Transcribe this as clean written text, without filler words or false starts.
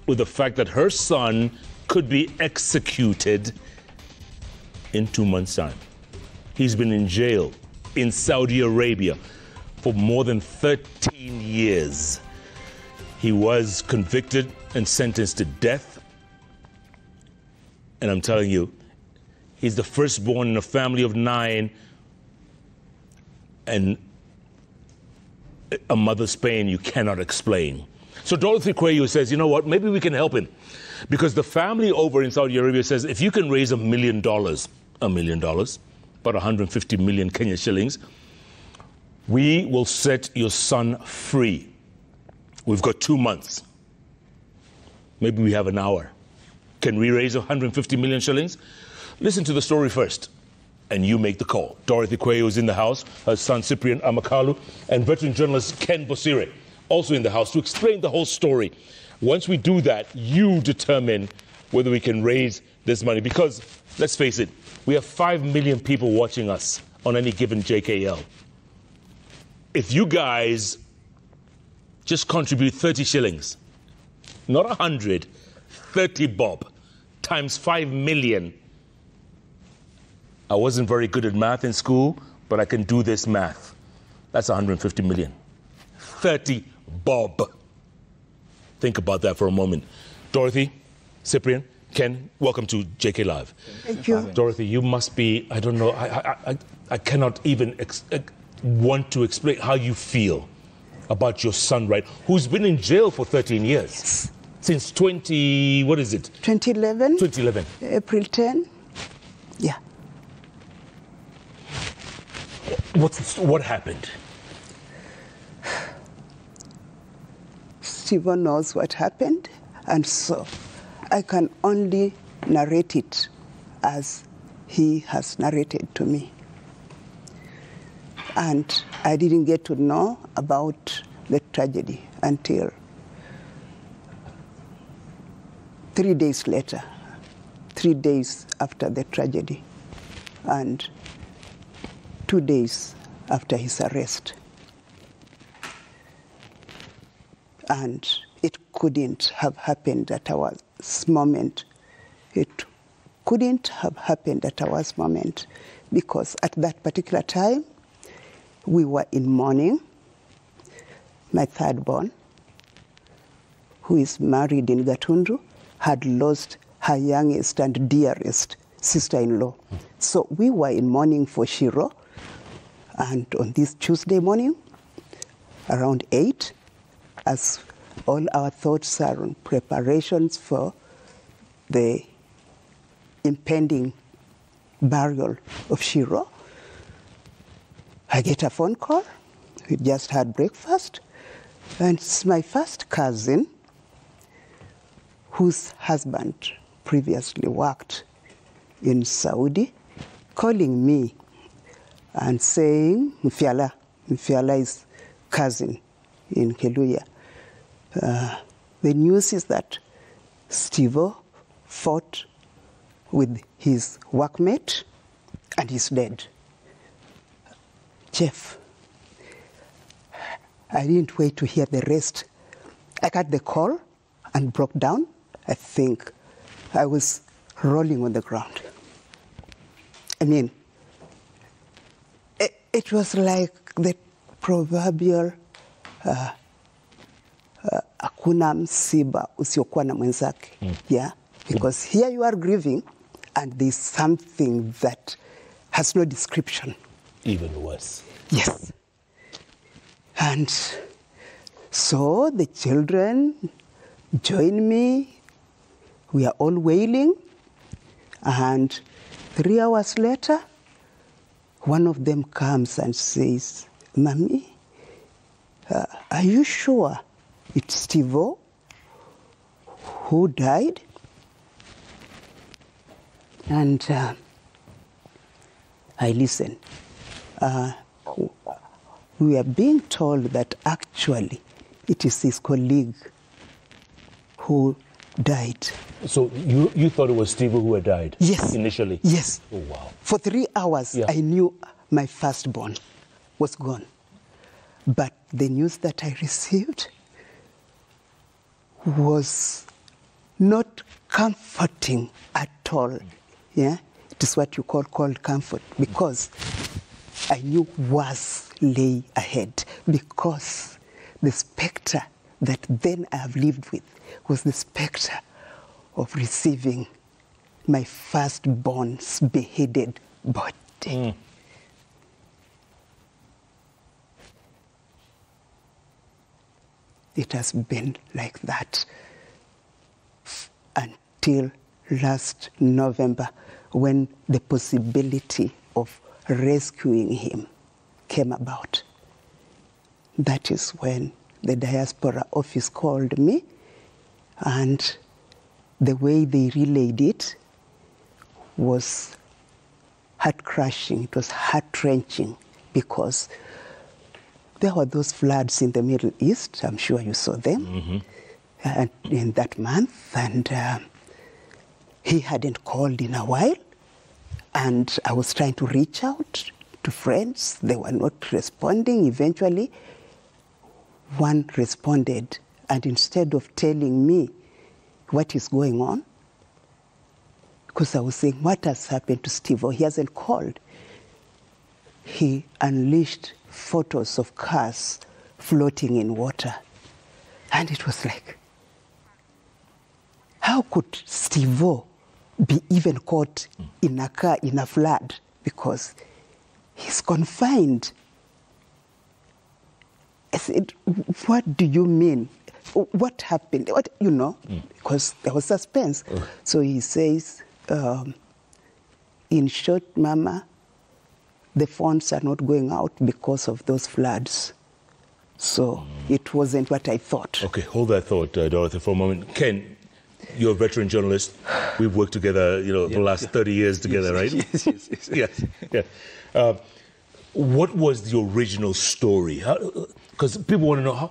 with the fact that her son could be executed in 2 months' time. He's been in jail in Saudi Arabia for more than 13 years. He was convicted and sentenced to death. And I'm telling you, he's the firstborn in a family of 9, and a mother's pain you cannot explain. So Dorothy Kwayo says, you know what, maybe we can help him. Because the family over in Saudi Arabia says, if you can raise $1 million, about 150 million Kenya shillings, we will set your son free. We've got 2 months. Maybe we have an hour. Can we raise 150 million shillings? Listen to the story first, and you make the call. Dorothy Kwayo is in the house, her son Cyprian Amakalu, and veteran journalist Ken Bosire, also in the house, to explain the whole story. Once we do that, you determine whether we can raise this money. Because, let's face it, we have 5 million people watching us on any given JKL. If you guys just contribute 30 shillings, not 100, 30 bob, times 5 million. I wasn't very good at math in school, but I can do this math. That's 150 million. 30 bob. Think about that for a moment. Dorothy, Cyprian, Ken, welcome to JK Live. Thank you. Dorothy, you must be, I don't know, I cannot even want to explain how you feel about your son, right? Who's been in jail for 13 years. Yes. Since 2011. 2011. April 10. Yeah. What happened? Stephen knows what happened, and so I can only narrate it as he has narrated to me. And I didn't get to know about the tragedy until 3 days later, 3 days after the tragedy, and 2 days after his arrest. And it couldn't have happened at our moment. It couldn't have happened at our moment because at that particular time, we were in mourning. My third born, who is married in Gatundu, had lost her youngest and dearest sister-in-law. So we were in mourning for Shiro. And on this Tuesday morning, around 8, as all our thoughts are on preparations for the impending burial of Shiro, I get a phone call. We just had breakfast. And it's my first cousin, whose husband previously worked in Saudi, calling me and saying, Mfiala is cousin in Keluya. The news is that Steve fought with his workmate and he's dead. Jeff, I didn't wait to hear the rest. I got the call and broke down. I think I was rolling on the ground. I mean, it was like the proverbial hakuna msiba usiokuwa na mwenzake. Yeah, because here you are grieving and there's something that has no description. Even worse. Yes. And so the children join me. We are all wailing. And 3 hours later, one of them comes and says, Mommy, are you sure it's Steve-O who died? And I listen. We are being told that actually it is his colleague who died. So you thought it was Steve who had died? Yes. Initially? Yes. Oh, wow. For 3 hours, I knew my firstborn was gone. But the news that I received was not comforting at all. Yeah, it is what you call cold comfort, because I knew worse lay ahead, because the spectre that then I have lived with was the spectre of receiving my firstborn's beheaded body. It has been like that until last November, when the possibility of rescuing him came about. That is when the diaspora office called me, and the way they relayed it was heart-crushing. It was heart-wrenching, because there were those floods in the Middle East. I'm sure you saw them in that month, and he hadn't called in a while, and I was trying to reach out to friends. They were not responding. Eventually, one responded, and instead of telling me what is going on, because I was saying, what has happened to Steve? He hasn't called. He unleashed photos of cars floating in water. And it was like, how could Steve be even caught in a car in a flood? Because he's confined. I said, what do you mean? What happened? What, because there was suspense. So he says, in short, Mama, the phones are not going out because of those floods. So it wasn't what I thought. Okay, hold that thought, Dorothy, for a moment. Ken, you're a veteran journalist. We've worked together, for the last 30 years together, right? Yes. What was the original story? Because people want to know,